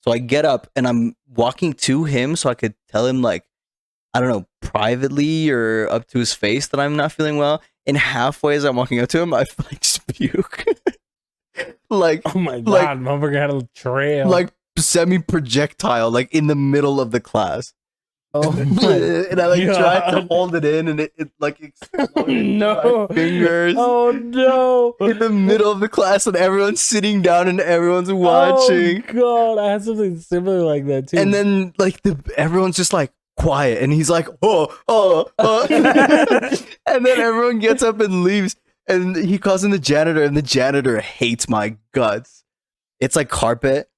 So I get up and I'm walking to him so I could tell him like, I don't know, privately or up to his face that I'm not feeling well. And halfway as I'm walking up to him, I like puke. Like, Oh my God, like, motherfucker had a trail. like semi-projectile, like in the middle of the class. oh And I like tried to God. hold it in, and it like exploded in No. my fingers Oh no. in the middle of the class, and everyone's sitting down and everyone's watching. Oh God, I had something similar like that too. And then like everyone's just like quiet, and he's like, oh. And then everyone gets up and leaves, and he calls in the janitor, and the janitor hates my guts. It's like carpet,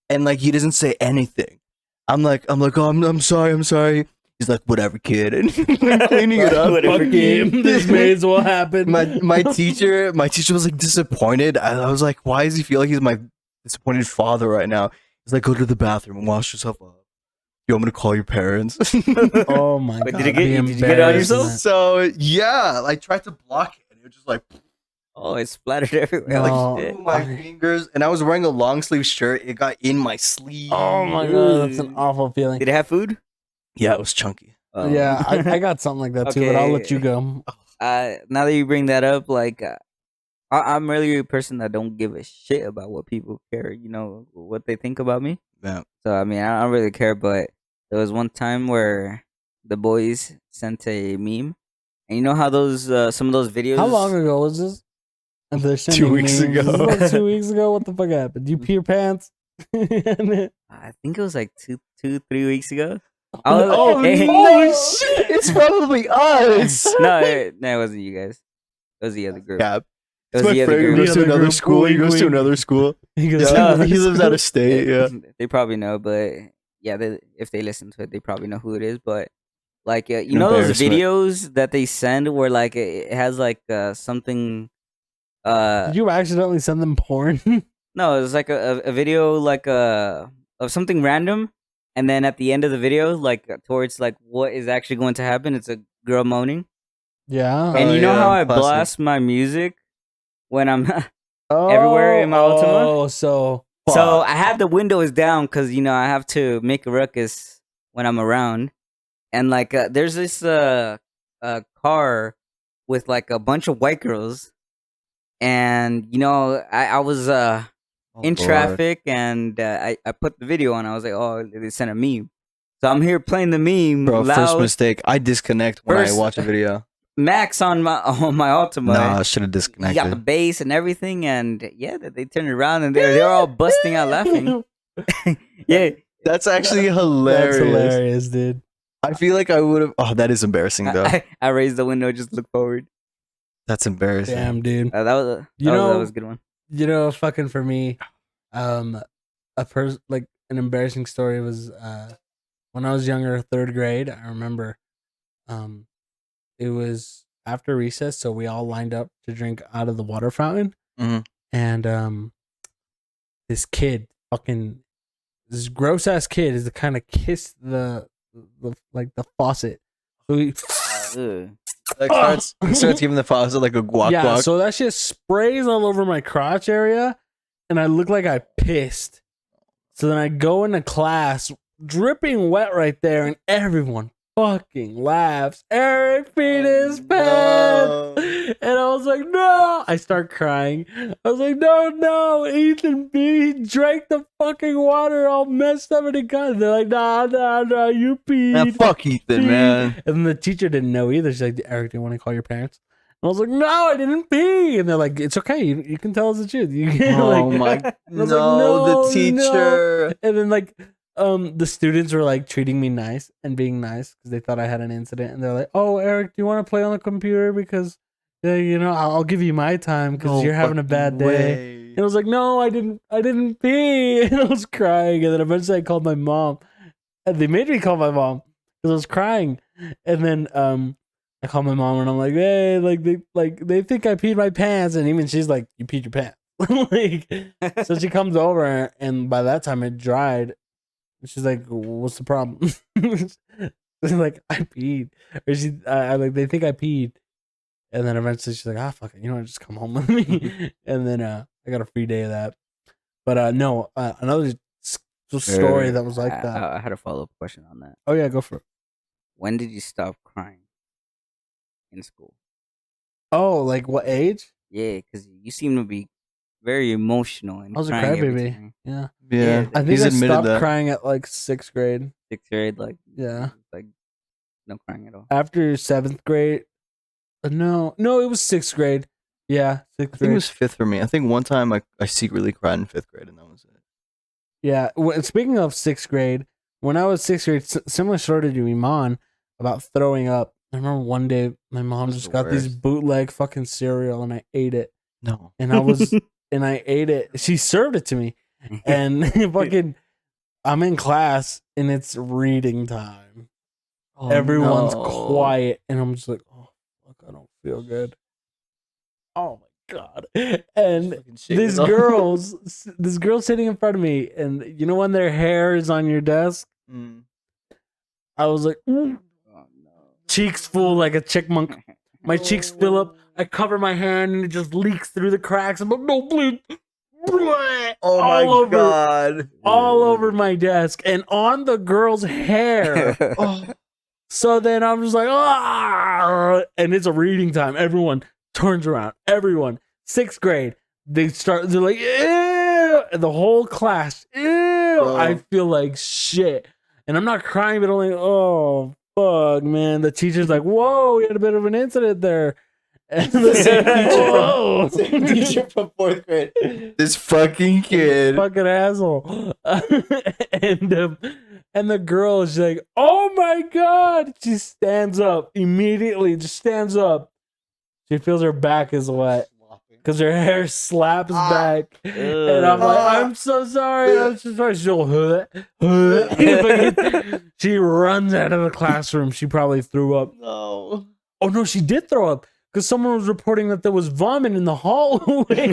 and like he doesn't say anything. I'm like, oh, I'm sorry. He's like, whatever, kid, and cleaning it up. Fuck him. This may as well happen. My teacher was like disappointed. I was like, why does he feel like he's my disappointed father right now? He's like, go to the bathroom and wash yourself up. You want me to call your parents? Oh my Wait, God. did you I'd be get it on embarrassed in yourself? that. So yeah, I tried to block it, and it was just like Oh, it splattered everywhere. No. Like shit. through my fingers, and I was wearing a long sleeve shirt. It got in my sleeve. Oh my God, that's an awful feeling. Did it have food? Yeah, it was chunky. Oh. Yeah, I got something like that too, but I'll let Okay. you go. Now that you bring that up, like I'm really a person that don't give a shit about what people care, you know, what they think about me. Yeah. So I mean, I don't really care. But there was one time where the boys sent a meme, and you know how those some of those videos. How long ago was this? And they're 2 sending weeks memes. ago. This was like 2 weeks ago. What the fuck happened? You pee your pants? I think it was like 3 weeks ago. Oh Hey. no! Shit! It's probably us. No, it wasn't you guys. It was the other group. Yeah. It It's was my the other friend who group. goes to The other another group. school. He Wink, goes to wink. another school. He goes, Yeah, "Oh, he lives out of state. Yeah. They probably know, but yeah, if they listen to it, they probably know who it is. But like, you An know those embarrassment. videos that they send where like it has like something. Did you accidentally send them porn? No, it's like a video like of something random, and then at the end of the video, like towards like what is actually going to happen, it's a girl moaning. Yeah. And you know yeah, how I classic. blast my music when I'm Oh, everywhere in my Ultima? Oh, so so I have the windows down because you know I have to make a ruckus when I'm around, and like there's this car with like a bunch of white girls, and you know I was in Lord. traffic, and I put the video on. I was like, oh, they sent a meme, so I'm here playing the meme Bro, loud, first mistake. I disconnect when First- I watch a video. max on my Ultima. Nah, I should have You got the disconnected. bass and everything, and yeah, they turned around and they're all busting out laughing. Yeah, That's actually hilarious. that's hilarious, dude. I feel like I would have. Oh, that is embarrassing though. I raised the window, just look forward. That's embarrassing. Damn, dude. That was that was a good one. You know, fucking for me, like an embarrassing story was when I was younger, 3rd grade. I remember, it was after recess, so we all lined up to drink out of the water fountain, Mhm. and this kid, this gross ass kid, is the kind of kissed the faucet. So he, Like starts giving the faucet like a guac yeah, guac. so that shit sprays all over my crotch area. and I look like I pissed. So then I go into class, dripping wet right there, and everyone fucking laughs. Eric peed his pants. And I was like, no. I start crying. I was like, no, Ethan B. He drank the fucking water all messed up and it got. They're like, nah, you peed. Nah, fuck Ethan, man. And then the teacher didn't know either. She's like, Eric, do you want to call your parents? And I was like, no, I didn't pee. And they're like, it's okay. You can tell us the truth. You can, Oh my, no, the teacher. No. And then like, the students were like treating me nice and being nice because they thought I had an incident. And they're like, oh, Eric, do you want to play on the computer? Because, I'll give you my time because you're having a bad day. And I was like, no, I didn't pee. And I was crying. And then eventually I called my mom. And they made me call my mom because I was crying. And then, I call my mom and I'm like, hey, they think I peed my pants, and even she's like, you peed your pants. So she comes over, and by that time it dried. She's like, what's the problem? She's like, I peed, or they think I peed, and then eventually she's like, fuck it, just come home with me, and then I got a free day of that. But no, another story that was like that. I had a follow-up question on that. Oh yeah, go for it. When did you stop crying in school? Oh, like what age? Yeah, because you seem to be very emotional. And I was a crying every crybaby. time. Yeah. I think I stopped crying at like 6th grade. 6th grade, like Yeah. like no crying at all. After 7th grade, no, it was 6th grade. Yeah, 6th grade. I think it was 5th for me. I think one time I secretly cried in 5th grade, and that was it. Yeah. Speaking of 6th grade, when I was 6th grade, similar story to Iman about throwing up. I remember one day my mom just got these bootleg fucking cereal and I ate it. No. And I ate it. She served it to me. And fucking I'm in class and it's reading time. Oh, everyone's quiet and I'm just like, oh fuck, I don't feel good. Oh my god. And this girl's sitting in front of me, and when their hair is on your desk? I was like, cheeks full like a chipmunk. My cheeks fill up. I cover my hand and it just leaks through the cracks. I'm like, no, bleed. Oh my god. All over my desk and on the girl's hair. So then I'm just like, and it's a reading time. Everyone turns around. Everyone. 6th grade. They're like, ew. And the whole class, ew. I feel like shit. And I'm not crying, but I'm like, oh, fuck, man. The teacher's like, whoa, we had a bit of an incident there. And the same teacher from 4th grade. This fucking kid. Fucking asshole. And the girl is like, oh my god. She stands up immediately, just stands up. She feels her back is wet because her hair slaps back. And I'm like, I'm so sorry. I'm so sorry. She'll she runs out of the classroom. She probably threw up. No. Oh no, she did throw up because someone was reporting that there was vomit in the hallway.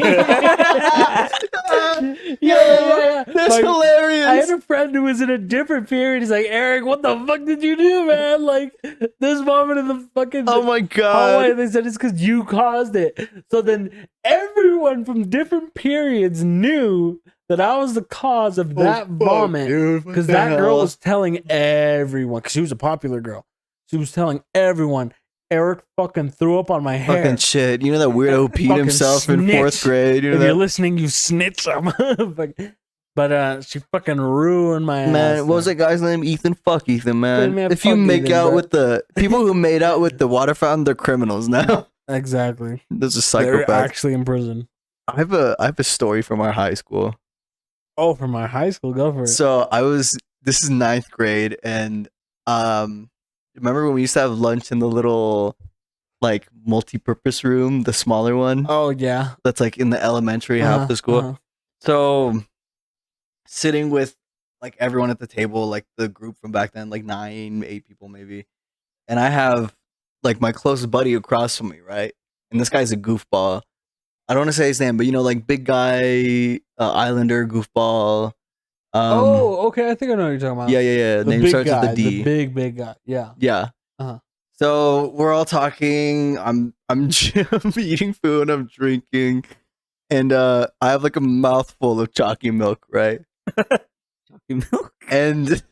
Yeah. That's hilarious. I had a friend who was in a different period. He's like, Eric, what the fuck did you do, man? Like, there's vomit in the fucking oh my god hallway. They said it's because you caused it. So then everyone from different periods knew that I was the cause of that vomit because that girl was telling everyone, because she was a popular girl. She was telling everyone, Eric fucking threw up on my hair. Fucking shit. You know that weirdo who peed himself in 4th grade? If you're listening, you snitch. But she fucking ruined my ass. Man, what was that guy's name? Ethan? Fuck Ethan, man. If you make Ethan, out with the people who made out with the water fountain, they're criminals now. Exactly. Those are psychopaths. They're actually in prison. I have a story from our high school. Oh, from our high school? Go for it. So this is 9th grade, and remember when we used to have lunch in the little like multi-purpose room, the smaller one? Oh yeah. That's like in the elementary half the school. So sitting with like everyone at the table, like the group from back then, like 9, 8 people maybe. And I have like my close buddy across from me, right? And this guy's a goofball. I don't want to say his name, but like big guy, Islander, goofball. Oh, okay. I think I know what you're talking about. Yeah. Name starts with the D. The big guy. Yeah. Yeah. So we're all talking. I'm eating food. I'm drinking, and I have like a mouthful of chalky milk, right? Chalky milk. And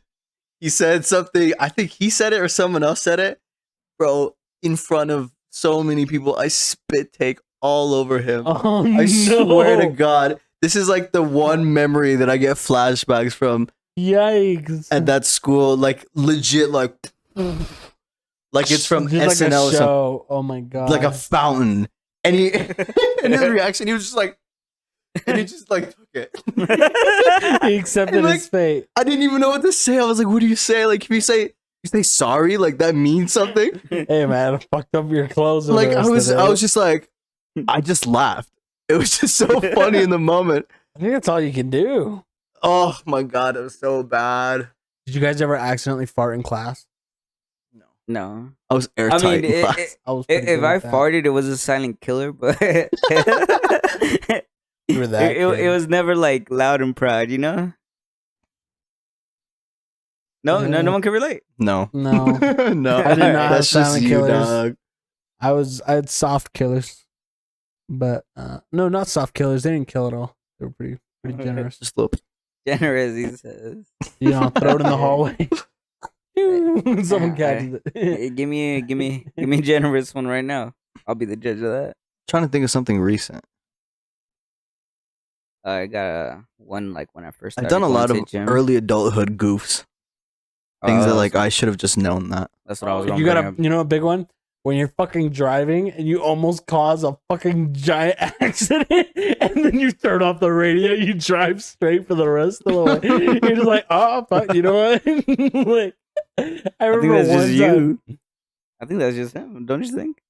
he said something. I think he said it or someone else said it, bro. In front of so many people, I spit take all over him. Oh, I swear to God, this is like the one memory that I get flashbacks from. Yikes! At that school, like legit, like it's from just SNL like a or something. show. Oh my God! Like a fountain, and he and his reaction, he was just like, and he just like took it. He accepted like, his fate. I didn't even know what to say. I was like, "What do you say? Like, if you say sorry, like that means something." Hey man, I fucked up your clothes. Like I was just like, I just laughed. It was just so funny in the moment. I think that's all you can do. Oh my God, it was so bad. Did you guys ever accidentally fart in class? No. I was airtight. I mean, in class. I was pretty if good I at that. farted, it was a silent killer, but You were that it kid. was never like loud and proud, you know? No, Yeah. no one can relate. No, No, no, I did not have that's just silent you, killers. dog. I had soft killers, but no, not soft killers. They didn't kill at all. They were pretty generous. Just a little. Generous, he says. You know, throw it in the hallway. Someone Hey, catches it. Hey, give me a generous one right now. I'll be the judge of that. Trying to think of something recent. I got one like when I first I've started done a going lot to of gym. early adulthood goofs. Things that like I should have just known that. That's what I was going You to got bring up. you know a big one when you're fucking driving and you almost cause a fucking giant accident, and then you turn off the radio, you drive straight for the rest of the way. You're just like, oh fuck, you know what? Like, I I think remember that's one just time. you. I think that's just him. Don't you think?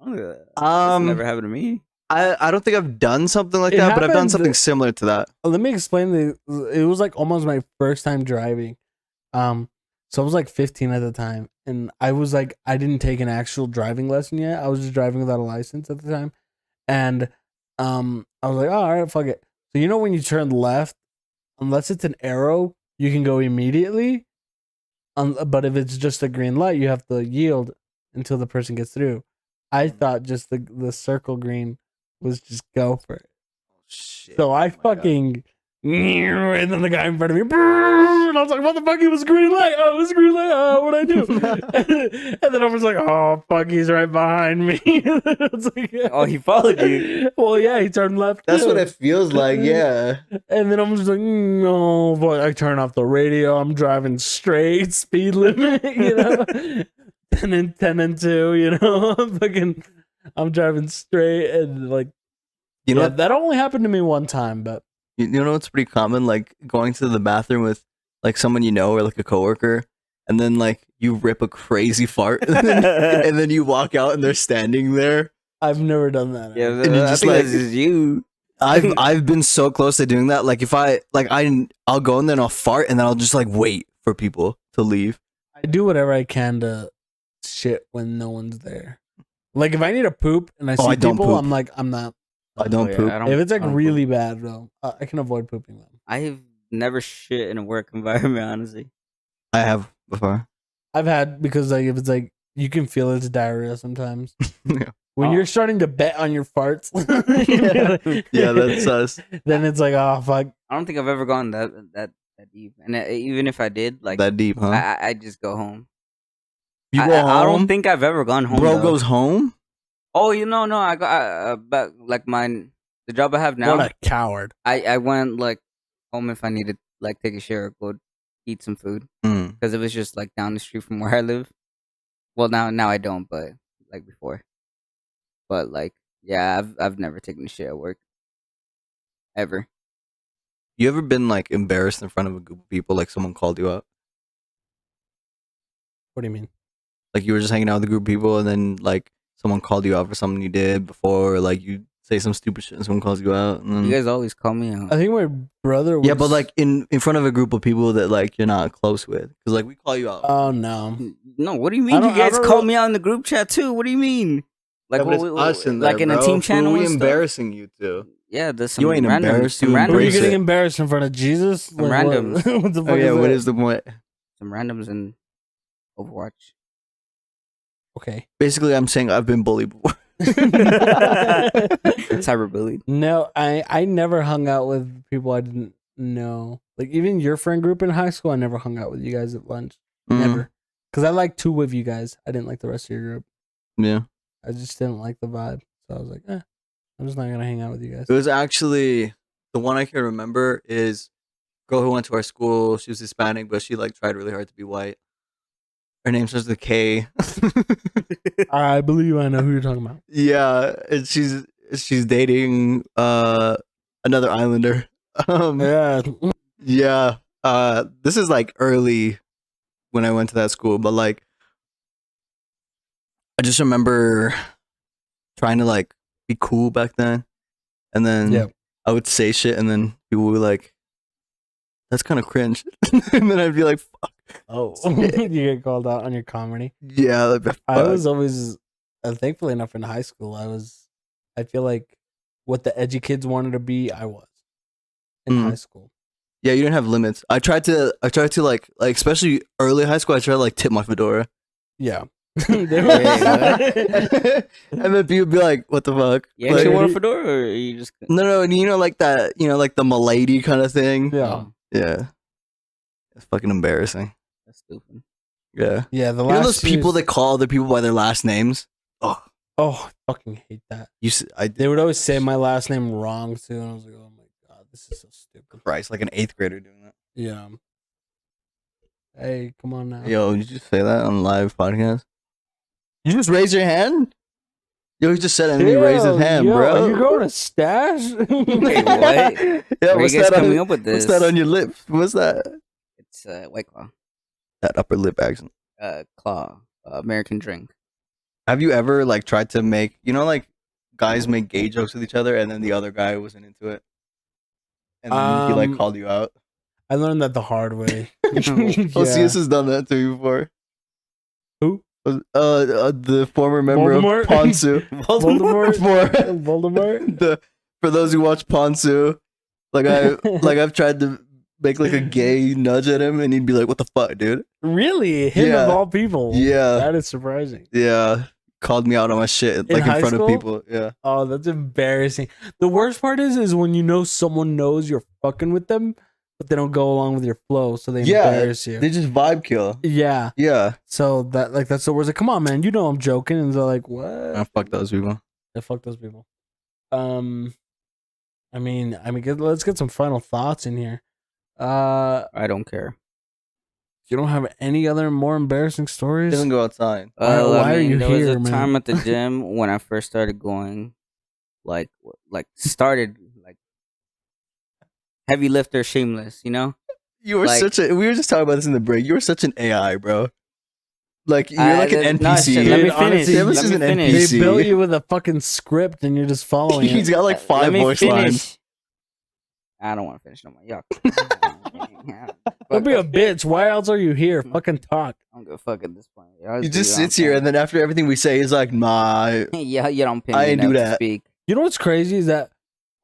I don't think that's never happened to me. I don't think I've done something like It that, but I've done happened- something similar to that. Let me explain it was like almost my first time driving. So I was like 15 at the time, and I was like, I didn't take an actual driving lesson yet. I was just driving without a license at the time, and I was like, oh, all right, fuck it. So you know when you turn left, unless it's an arrow, you can go immediately. But if it's just a green light, you have to yield until the person gets through. I thought just the circle green was just go for it. Shit. So I fucking, and then the guy in front of me, and I was like, what the fuck? It was green light. Oh, it was green light. Oh, what'd I do? And then I was like, oh, fuck, he's right behind me. It's like, Oh, he followed you. Well, yeah, he turned left. That's too. what it feels like, yeah. And then I'm just like, no, but I turn off the radio. I'm driving straight, speed limit, you know, 10 and 2, you know, I'm driving straight, and like, You know, that only happened to me one time, but you know what's pretty common? Like going to the bathroom with like someone you know or like a coworker, and then like you rip a crazy fart, and then you walk out and they're standing there. I've never done that. Yeah, And you I just think like- that's just you. I've been so close to doing that. Like if I'll go in there and I'll fart, and then I'll just like wait for people to leave. I do whatever I can to shit when no one's there. Like if I need a poop and I see I don't people, poop. I'm like, I'm not. I don't yeah, poop. I don't- If it's like I don't really bad, though, I can avoid pooping them. I've never shit in a work environment, honestly. I have before. I've had because like if it's like you can feel it's diarrhea sometimes. Yeah. When Oh. you're starting to bet on your farts, Yeah, that's us. Then it's like, oh fuck. I don't think I've ever gone that deep. And even if I did, like, That deep, huh? I just go home. You I, go home. I don't think I've ever gone home. Bro though. goes home. Oh, no, I got but like the job I have now. What a coward. I went like home if I needed like take a shower, go eat some food Mm. because it was just like down the street from where I live. Well, now I don't, but like before. But like, yeah, I've never taken a shit at work ever. You ever been like embarrassed in front of a group of people? Like someone called you out. What do you mean? Like you were just hanging out with a group of people, and then like someone called you out for something you did before, or like you say some stupid shit and someone calls you out. And then, You guys always call me out. I think my brother was. yeah, but like in front of a group of people that like you're not close with, because like we call you out. Oh no. No, what do you I mean? don't- You I guys don't call know- me out in the group chat too. What do you mean? Like Yeah, but it's us in there, like in a bro. team Who channel. are we and stuff? embarrassing you to? Yeah, there's some You ain't randoms. embarrassed, Some you Were you embrace randoms. getting it. embarrassed in front of Jesus? Some randoms. What the fuck Oh yeah, is what that? is the point? Some randoms in Overwatch. Okay. Basically, I'm saying I've been bullied before. Cyberbullied. No, I never hung out with people I didn't know. Like even your friend group in high school, I never hung out with you guys at lunch. Never. Because I liked two of you guys. I didn't like the rest of your group. Yeah. I just didn't like the vibe. So I was like, I'm just not gonna hang out with you guys. It was actually the one I can remember is a girl who went to our school. She was Hispanic, but she like tried really hard to be white. Her name starts with a K. I believe I know who you're talking about. Yeah, and she's dating another islander. Yeah. Yeah. This is like early when I went to that school, but like I just remember trying to like be cool back then. And then I would say shit and then people would be like, that's kind of cringe. And then I'd be like, fuck. Oh, you get called out on your comedy. Yeah, like, fuck. I was always, thankfully enough in high school, I feel like what the edgy kids wanted to be, I was in high school. Yeah, you didn't have limits. I tried to like especially early high school, I tried to like tip my fedora. Yeah. And then people would be like, what the fuck? You like, actually want a fedora or you just No, and you know like that, you know, like the milady kind of thing. Yeah. Yeah. It's fucking embarrassing. That's stupid. Yeah. Yeah, the you know last those people that call other people by their last names? Oh, I fucking hate that. They would always say my last name wrong too, and I was like, oh my god, this is so stupid. Christ, like an 8th grader doing that. Yeah. Hey, come on now. Yo, did you just say that on live podcast? You just raise your hand? Yo, he just said it and he raised his hand, bro. Are you going to stash? Wait, what? Yeah, Where what's you guys that coming up with this? What's that on your lips? What's that? It's White Claw. That upper lip accent. Claw. American drink. Have you ever like tried to make, you know, like guys make gay jokes with each other and then the other guy wasn't into it? And then he like called you out? I learned that the hard way. Oh, CS has done that to you before. Who? The former member Voldemort? of Ponsu. Voldemort? For those who watch Ponsu, I've tried to make like a gay nudge at him and he'd be like, what the fuck, dude? Really? Him of all people? Yeah. That is surprising. Yeah. Called me out on my shit like in front of people. Yeah. Oh, that's embarrassing. The worst part is when you know someone knows you're fucking with them, but they don't go along with your flow, so they embarrass you. They just vibe kill. Yeah. Yeah. So that's the worst. Like, come on, man. You know I'm joking. And they're like, what? Oh, fuck those people. Yeah, fuck those people. I mean, let's get some final thoughts in here. I don't care. You don't have any other more embarrassing stories? Doesn't go outside. Why are you there here, was a man? time at the gym when I first started going, started heavy lifter, shameless. You know, You were we were just talking about this in the break. You were such an AI, bro. Like you're like an NPC. Let me finish. This is an NPC. They built you with a fucking script and you're just following He's it. got like 5 voice lines. I don't want to finish no more. Yuck. Don't be a bitch. Why else are you here? Fucking talk. I don't give a fuck at this point. He just sits here and then after everything we say, he's like, nah. Yeah, you don't pay me I ain't do enough to that. speak. You know what's crazy is that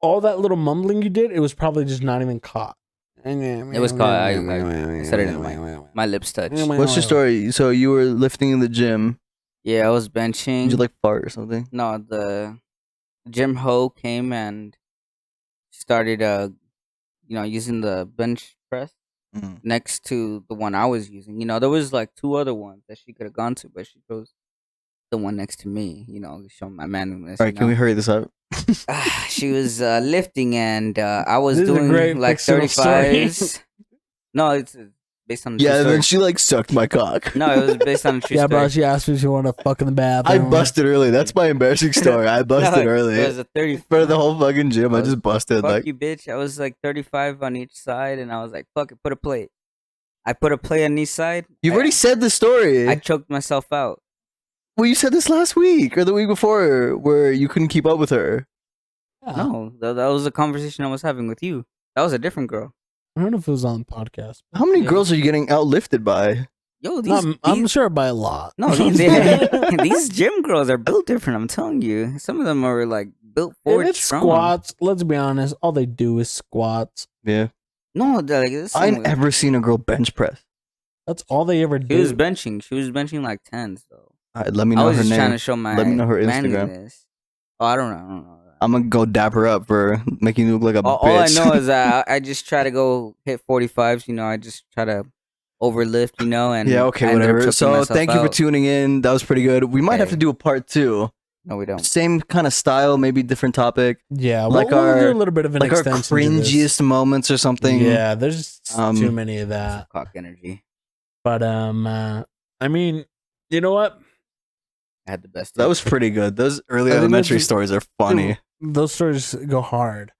all that little mumbling you did, it was probably just not even caught. It was caught. I said it in my lips touched. What's your story? So you were lifting in the gym. Yeah, I was benching. Did you like fart or something? No, the gym hoe came and started using the bench press next to the one I was using. You know, there was like 2 other ones that she could have gone to, but she chose the one next to me, you know, showing my manliness. All right, can we hurry this up? She was lifting and I was This is a doing great like fictional 35s. No, it's based on a true Yeah, and story. then she like sucked my cock. No, it was based on a true Yeah, story. bro, she asked me if she wanted to fuck in the I bathroom. busted early. That's my embarrassing story. I busted early. It was a 30 For the whole fucking gym, I just busted. Fuck Like, you, bitch. I was like 35 on each side, and I was like, fuck it, put a plate. I put a plate on each side. you've already said the story. I choked myself out. Well, you said this last week or the week before, where you couldn't keep up with her. Yeah. No, that was a conversation I was having with you. That was a different girl. I don't know if it was on the podcast. How many Yeah. girls are you getting outlifted by? Yo, I'm sure by a lot. No, these gym girls are built different. I'm telling you. Some of them are like built If forward it's strong. squats, let's be honest, all they do is squats. Yeah, No, like this. I ain't ever seen a girl bench press. That's all they ever She do. was benching. She was benching like 10s though. Let me I know was her just trying name. to show my Let me know her Instagram. manliness. Oh, I don't know. I'm gonna go dap her up for making you look like a bitch. All I know is that I just try to go hit 45s. You know, I just try to overlift. You know, and yeah, okay, I ended up whatever. choking So myself thank you for out. tuning in. That was pretty good. We might have to do a part 2. No, we don't. Same kind of style, maybe different topic. Yeah, like we'll do our a little bit of an like our extension to this. cringiest moments or something. Yeah, there's too many of that. Cock energy. But I mean, you know what? I had the best. That was pretty good. Those early I think elementary those- stories are funny. Those stories go hard.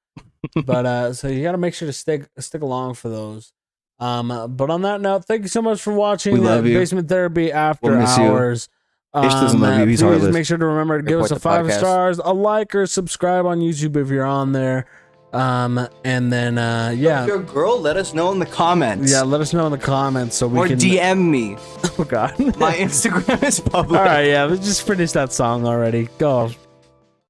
But so you got to make sure to stick along for those. But on that note, thank you so much for watching. We love you. Basement Therapy After We'll miss you. Hours. Ish doesn't love you. He's please heartless. make sure to remember to give us Report a the 5 podcast. stars, a like, or subscribe on YouTube if you're on there. And then yeah, If you're a girl, let us know in the comments. yeah, let us know in the comments so we or can. DM me. Oh God, My Instagram is public. All right, yeah, let's just finish that song already. Go.